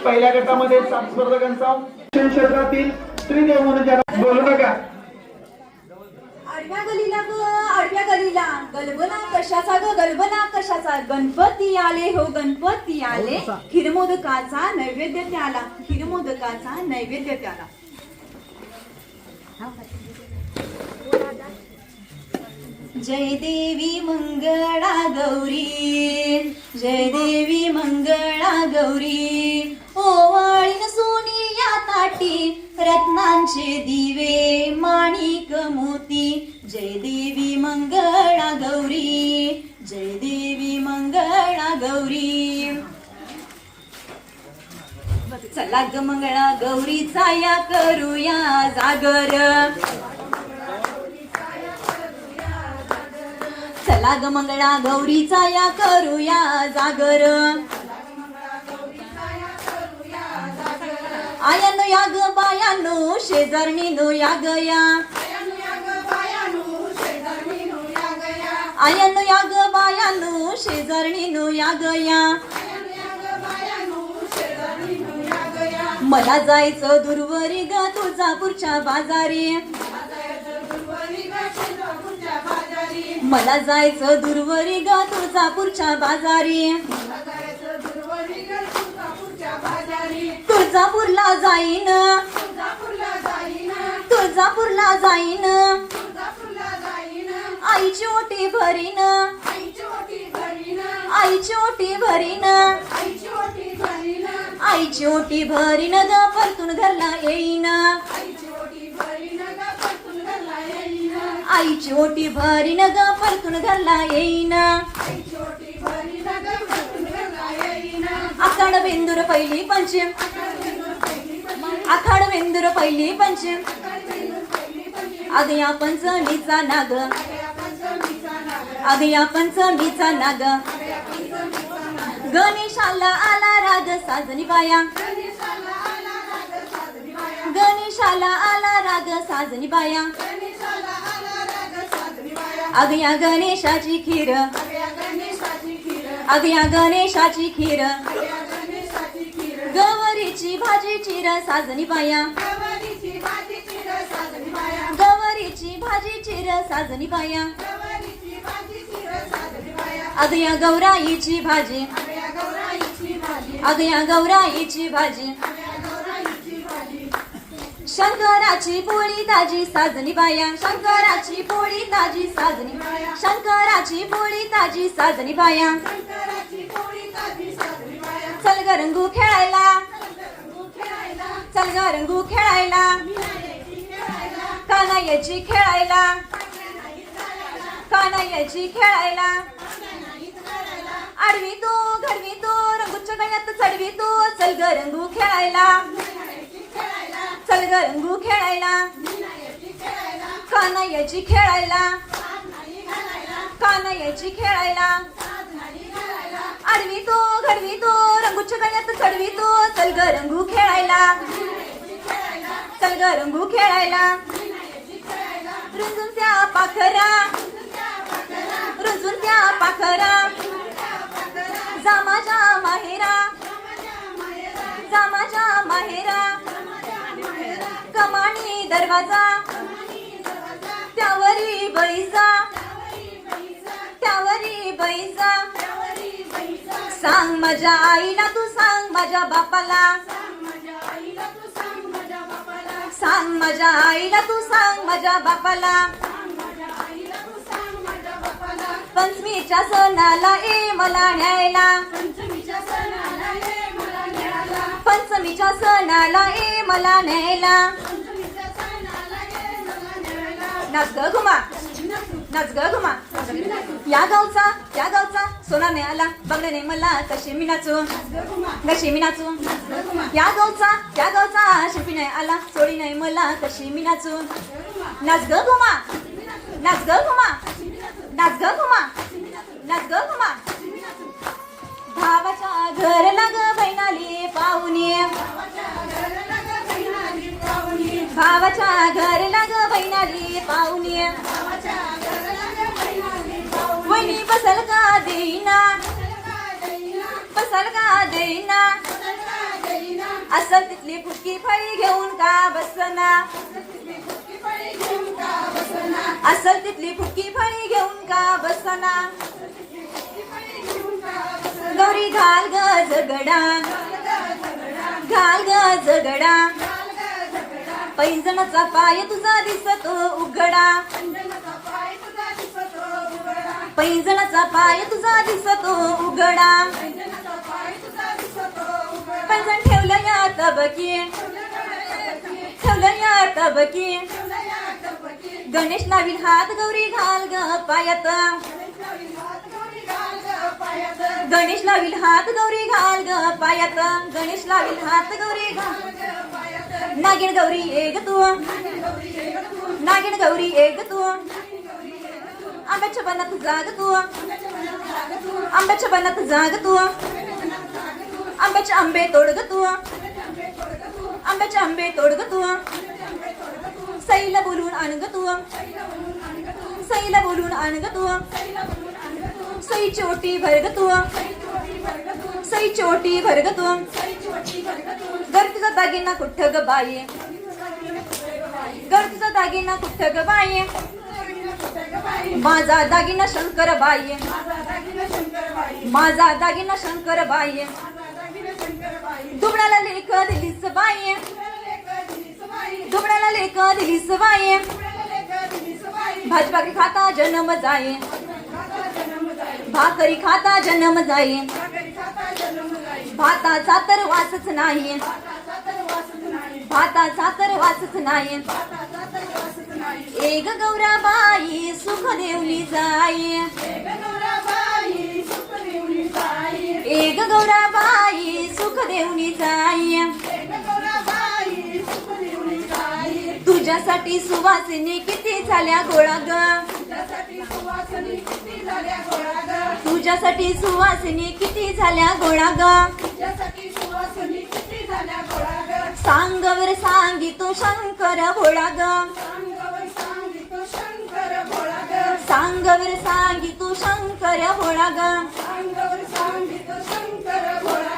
पहिल्या गटामध्ये 7 स्पर्धकांचा शिक्षण क्षेत्रातील त्रिदेव म्हणून ज्यांना बोलू नका. आडव्या गलीला ग आडव्या गलीला गलबला कशाचा ग गलबला कशाचा गणपती आले हो गणपती आले खीरमोदकाचा नैवेद्य त्याला खीरमोदकाचा नैवेद्य त्याला. जय देवी मंगळा गौरी जय देवी मंगळा गौरी ओवाळीन सोनिया ताटी रत्नांचे दिवे माणिक मोती जय देवी मंगळा गौरी जय देवी मंगळा गौरी. चला ग मंगळा गौरीचा या करूया जागर चला ग मंगळा गौरीचा या करूया जागर. आयानो या ग बायानो शेजारणीनो या गया आयानो या ग बायानो शेजारणीनो या गया. मला जायचं दूरवरी ग तुळजापूरच्या बाजारी मला जायचं दूरवरी ग तुळजापूरच्या बाजारी. तुळजापूरला जाईन तुळजापूरला जाईन आईची ओटी भरीन आईची ओटी भरीन आईची ओटी भरीन ग परतून घरला येईन आईची ओटी भरीन ग परतून घरला येईन. आखाड बेंदूर पहिली पंचम आखाड बेंदूर पहिली पंचम अग या पंचमीचा नाग अग या पंचमीचा नाग. गणेशाला आला राग साजनी बाया गणेशाला आला राग साजनी बाया. अग या गणेशाची खीर अग या गणेशाची खीर गवारीची भाजी चिर साजनी बाया गवारीची भाजी चिर साजनी बाया. अग या गौराईची भाजी अग या गौराईची भाजी शंकराची पोळी ताजी साजनी बाया शंकराची पोळी ताजी साजनी शंकराची पोळी ताजी साजनी बाया. चल ग रंगू खेळायला चल ग रंगू खेळायला कान्हाय्याची खेळायला कान्हाय्याची खेळायला. आडवी तो घडवी तो रंगूच्या गळ्यात चढवी तो चल ग रंगू खेळायला चल ग रंगू खेळायला कान्हाय्याची खेळायला कान्हाय्याची खेळायला. आडवी तो घडवी तो रंगूच्या गळ्यात चढवी तो चल ग रंगू खेळायला चल ग रंगू खेळायला. रुंजून त्या पाखरा रुंजून त्या पाखरा जा माझ्या माहेरा जा माझ्या माहेरा. कमानी दरवाजा त्यावरी बैजा त्यावरी बैजा. सांग माझ्या आईला तू सांग माझ्या बापाला सांग माझ्या आईला तू सांग माझ्या बापाला. पंचमीच्या सणाला ए मला न्यायला पंचमीच्या सणाला ए मला न्यायला. नाच ग घुमा नाच ग घुमा या गावचा सोना मिळाला बघण्याने मला कशी मी नाचू कशी मी नाचू. या गावचा शिल्पी नाही आला सोडी नाही मला कशी मी नाचू. नाच ग घुमा नाच ग घुमा नाच ग घुमा नाच ग घुमा. भावाच्या घर लाग बहिणाली पाहुणे भावाच्या घर लाग बहिणाली पाहुणे. वहिनी बसल का देईना बसल का देईना असल तिथली फुटकी फळी घेऊन का बसना असल तिथली फुटकी फळी घेऊन का बसना गौरी घाल ग जगडा घाल ग जगडा पैंजणाचा पाय तुझा दिसतो उघडा पैंजणाचा पाय तुझा दिसतो उघडा पैंजण ठेवलं या तबकी ठेवलं या तबकी गणेश लावील हात गौरी घाल ग पायात गणेश लावील हात गौरी घाल ग पायात गणेश लावील हात गौरी घाल नागिण गौरी एक तू नागिण गौरी एक तू आंब्याच्या बनात जाग तू आंब्याच्या बनात जाग तू आंब्याचे आंबे तोड ग तू आंब्याचे आंबे तोड ग तू सईला बोलून आण ग तू सईला बोलून आण ग तू सईची ओटी भर ग तू सईची ओटी भर ग तू घर तुझा दागिना कुठं ग बाई घर तुझा दागिना कुठं ग बाई माझा दागिना शंकर बाई माझा दागिना शंकर बाई दुबळ्याला लेख दिलीस बाई दुबळ्याला लेख दिलीस बाई भाजी भाकरी खाता जन्म जाई भाकरी खाता जन्म जाई भाताचा तर वासच नाही भाताचा तर वासच नाही एक गौराबाई सुख देवली जाई एक गौराबाई सुख देवली जाई तुझ्यासाठी सुवासिनी किती झाल्या गोळा ग तुझ्यासाठी सुवासिनी किती झाल्या गोळा ग सांगवर सांगितो शंकर भोळा ग सांगवर सांगितो शंकर भोळा ग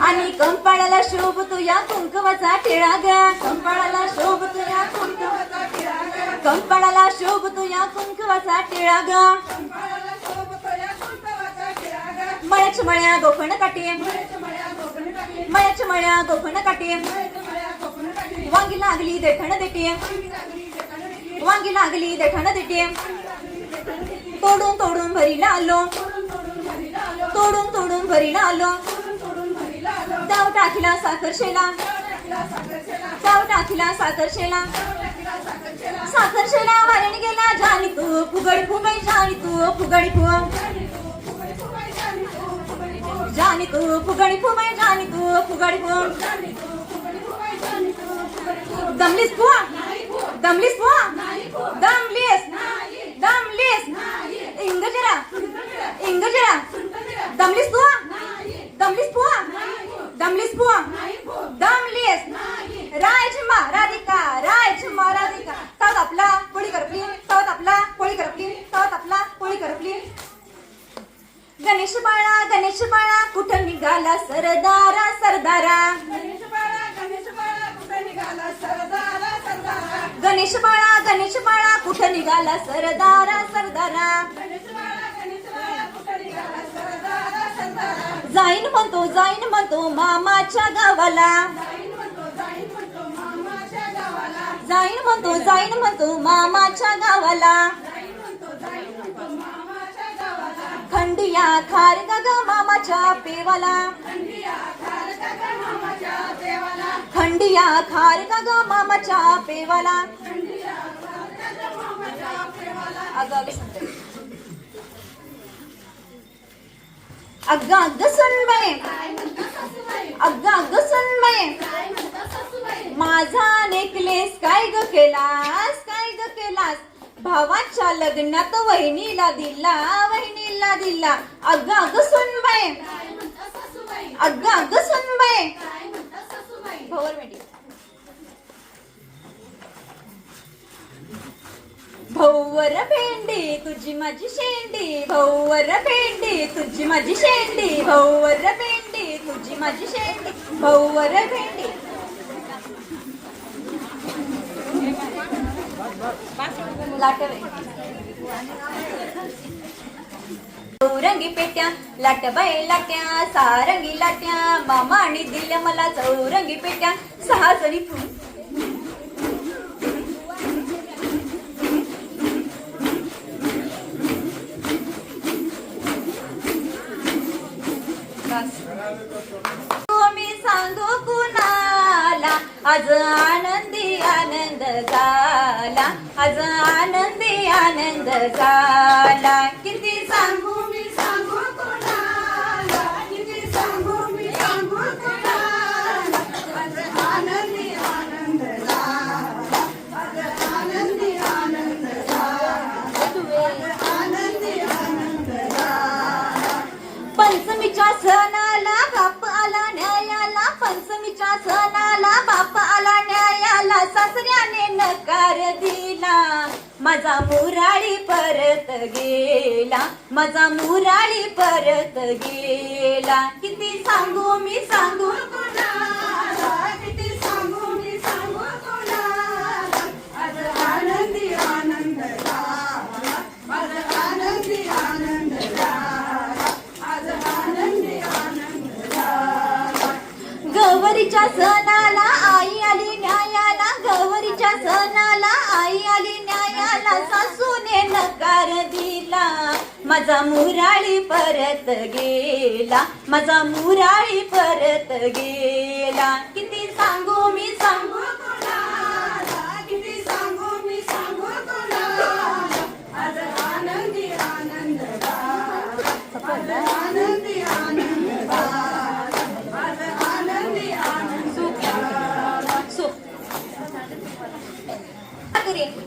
आणि कंपाळाला शोभतो या कुंकवाचा टिळा ग कंपाळाला शोभतो या कुंकवाचा कंपाळाला शोभतो या कुंकवाचा टिळा ग मळ्याच्या मळ्या गोफण काटे मळ्याच्या मळ्या गोफण काटे वांगी लागली देठण देते वांगी लागली देठण देते तोडून तोडून भरीला आलो तोडून तोडून भरीला आलो जाव टाकीला साखर शेला जाव टाकीला साखर शेला साखर शेला वारेने गेला जाणी तू फुगडी फुगाई जाणी तू फुगडी फुग जाणी तू फुगडी फुगाई जाणी तू फुगडी फुग दमलीस बुवा दमलीस बुवा दमलीस दमलीस इंगजरा इंगजरा दमलीस बुवा दमलीस बुवा दमलीस बुवा दमलीस रायझिम्मा राधिका रायझिम्मा राधिका तावत आपला पोळी करपली तावत आपला पोळी करपली तावत आपला पोळी करपली गणेश बाळा कुठं निघाला सरदारा सरदारा गणेश बाळा कुठं निघाला सरदारा सरदारा जाईन म्हणतो मामाच्या गावाला जाईन म्हणतो मामाच्या गावाला खंडिया खार ग मामाच्या पेवाला खंडिया खार ग मामाच्या पेवाला अगं अगं सुनबाई अगं अगं सुनबाई माझा नेकलेस काय ग केलास भावाच्या लग्नात वहिनीला दिला अगं अगं सुनबाई अगं अगं सुनबाई भवर मेटी भौवर भेंडी तुझी माझी शेंडी भौवर भेंडी तुझी माझी शेंडी भौवर भेंडी तुझी माझी शेंडी भौवर भेंडी लाटवे चौरंगी पेट्या लाटबाई लाट्या सारंगी लाट्या मामाने दिल्या मला चौरंगी पेट्या 6 जणी मी सांगू कुणाला आज आनंदी आनंद झाला आज आनंदी आनंद झाला किती सांगू मी सांगू कुणाला किती सांगू मी सांगू कुणाला आज आनंदी आनंद झाला आज आनंदी आनंद झाला आनंदी आनंद झाला पंचमीच्या सणाला बाप आला न्यायाला पंचमीच्या सणाला बाप आला न्यायाला सासऱ्याने नकार दिला माझा मुराळी परत गेला माझा मुराळी परत गेला किती सांगू मी सांगू कोणाला किती सांगू मी सांगू कोणाला आज आनंदी आनंद झाला आज आनंदी आनंद झाला आज आनंदी आनंद झाला गौरीच्या सणाला आई आली न्यायाला गौरीच्या सणाला आई आली न्यायाला सासूने नकार दिला माझा मुराळी परत गेला माझा मुराळी परत गेला किती सांगू मी सांगू कोणाला किती सांगू मी सांगू कोणाला आज आनंदी आनंद झाला आज आनंदी आनंद झाला आज आनंदी आनंद झाला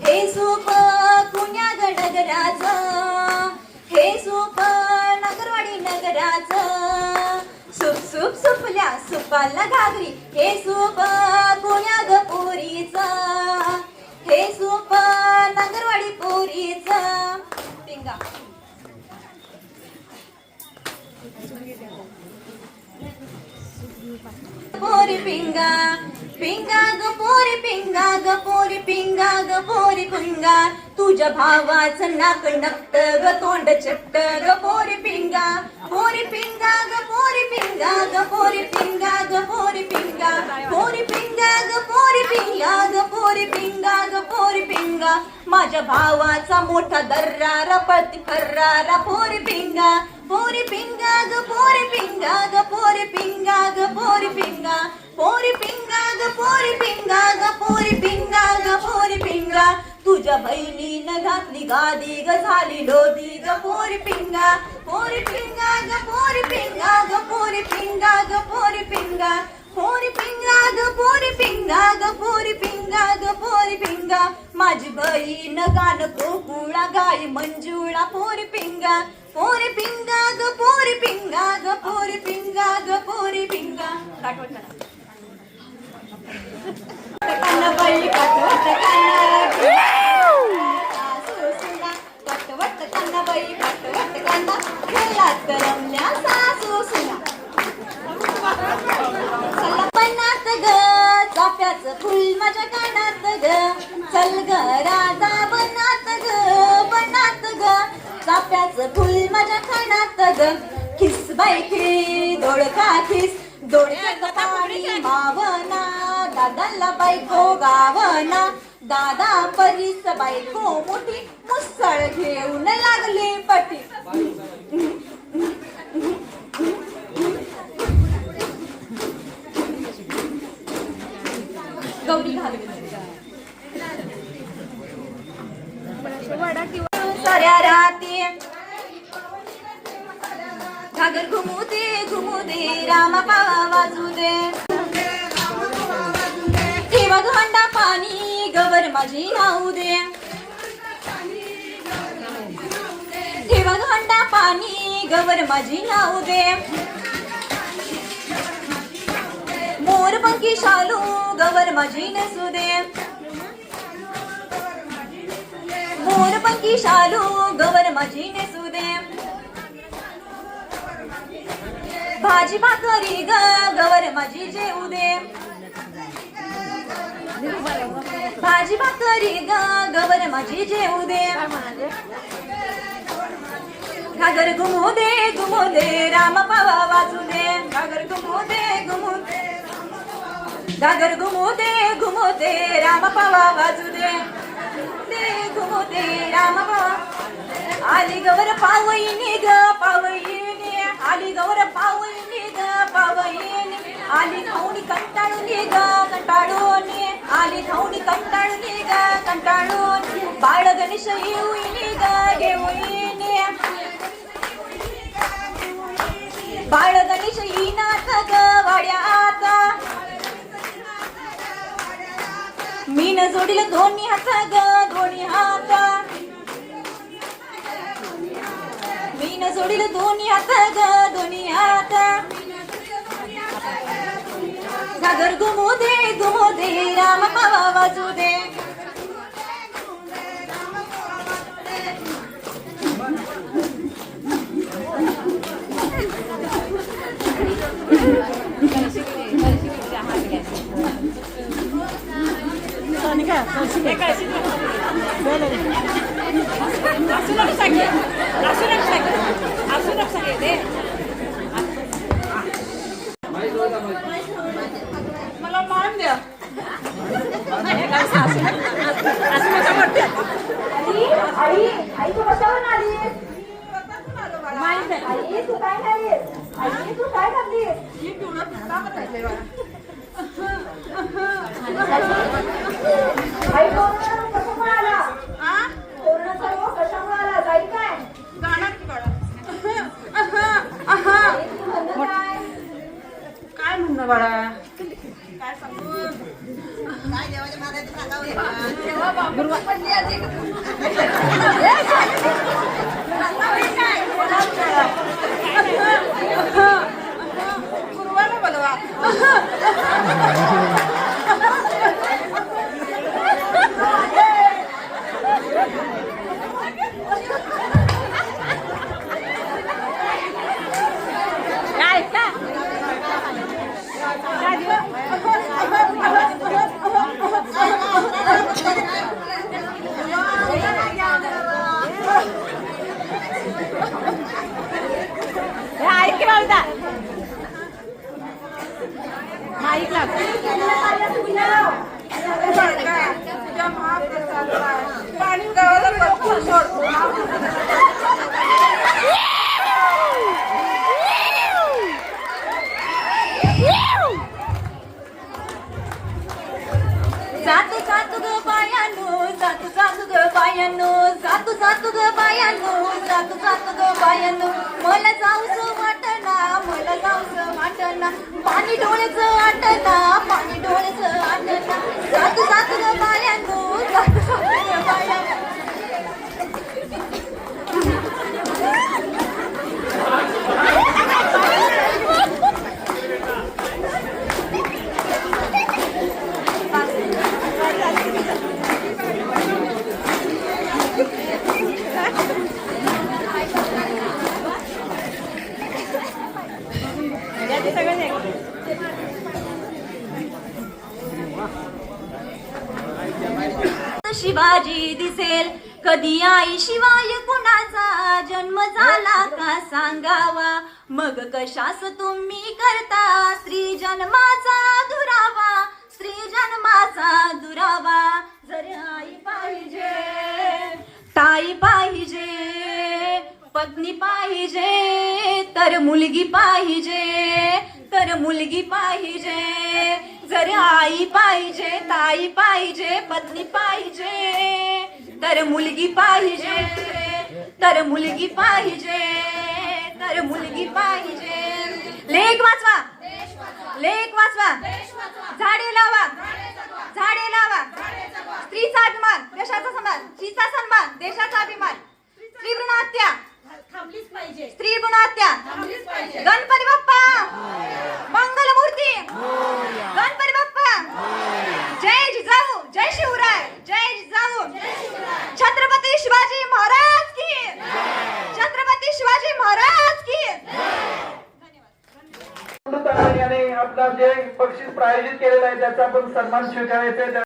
हे सूप पुण्या नगराचं हे सूप नगरवाडी नगराचं सूप सूप सुपल्या सुपाला घागरी हे सूप पुण्या ग पोरीचं हे सूप नगरवाडी पोरीचं पिंगा पोरी पिंगा पिंगा ग पोरी पिंगा ग पोरी पिंगा ग पोरी पिंगा तुझ्या भावाचं नाक नक्त ग तोंड चट्ट ग पोरी पिंगा ग पोरी पिंगा ग पोरी पिंगा ग पोरी पिंगा पोरी पिंगा ग पोरी पिंगा ग पोरी पिंगा ग पोरी पिंगा माझ्या भावाचा मोठा दर्रारा पळती फर्रारा पोरी पिंगा ग पोरी पिंगा ग पोरी पिंगा ग पोरी पिंगा पोरी पिंगा ग पोरी पिंगा ग पोरी पिंगा ग पोरी पिंगा तुझ्या बहिणीनं घातली गादी ग झाली लोदी ग पोरी पिंगा ग पोरी पिंगा ग पोरी पिंगा ग पोरी पिंगा पोरी पिंगा ग पोरी पिंगा ग पोरी पिंगा ग पोरी पिंगा माझी बहीण गाणं गोकुळा गाई मंजुळा पोरी पिंगा ग पोरी पिंगा ग पोरी पिंगा ग पोरी पिंगा काटवट करा बाई काटवट काटवट कांदा बाई काटवट कांदा गेलात रमल्या सासू सुना पन्नात ग चाफ्याचं फुल माझ्या कानात ग चल ग राधा बनात ग चाफ्याचं फुल माझ्या कानात ग खिस बाई खिस दोडका खिस दोडक्यात पाणी मावना दादाला बायको गावना दादा परीस बायको मोठी मुसळ घेऊन लागली पटी गौरी घालून साऱ्या राती घागर घुमू दे रामा पावा वाजू दे ठेवा भांडा पाणी गवर माझी नाऊ दे ठेवा भांडा पाणी गवर माझी नाऊ दे मोरपंखी शालू गवर माझी नसू दे मोरपंखी शालू गवर माझी नेसू दे भाजी भाकरी गवर माझी जेऊ दे भाजी भाकरी ग गवर माझी जेऊ दे घागर घुमू दे राम पावा वाजू दे घागर घुमू दे घागर घुमू दे राम पावा वाजू दे घुमू दे राम पावा आली गवर पावईनी ग पावईनी आली गवर पावईनी ग पावईनी आली खाऊनी कंटाळून ग कंटाळून आली खाऊनी कंटाळून ग कंटाळून बाळ गणेश येऊनी ग घेऊनी बाळ गणेश येईनाथ ग वाड्यात मीन जोडील दोन्ही हात ग दोन्ही हात मीन जोडील दोन्ही हात ग दोन्ही हात घागर घुमू दे राम पावा वाजू दे मला मान द्या आई तू कशावर आली आई तू काय खालीस आई तू काय खाल्लीस ही पिवळं का करायचंय आई कोरोना कशामुळे आला कोरोनाचा रोग कशामुळे आला जाईल काय गाणार की बाळा काय म्हणणं बाळा काय सांगू काय देवाच्या मागायचं सांगावं गुरुवाला बोलवा पाणी गावाला भरपूर सोडतो जातो ग पायानो जातो ग पायानो जातो ग पायानो जातो ग पायानो मला जाऊस वाटना पाणी डोळ्याचं आटना जातो ग पायानो जातो ग पायानो शिवाजी दिसेल कधी आई शिवाय कुणाचा जन्म झाला का सांगावा मग कशास तुम्ही करता स्त्री जन्माचा दुरावा जर आई पाहिजे ताई पाहिजे पत्नी पाहिजे तर मुलगी पाहिजे जर आई पाहिजे ताई पाहिजे पत्नी पाहिजे तर मुलगी पाहिजे लेख वाचवा झाडे लावा स्त्रीचा अभिमान देशाचा सन्मान स्त्रीचा सन्मान देशाचा अभिमान स्त्री भ्रूण हत्या थांबलीच पाहिजे गणपती बाप्पा मंगल मूर्ती गणपती बाप्पा जय जिजाऊ जय शिवराय जय जिजाऊ छत्रपती शिवाजी महाराज की आपला जे बक्षीस प्रायोजित केलेलं आहे त्याचा आपण सन्मान स्वीकारायचा आहे.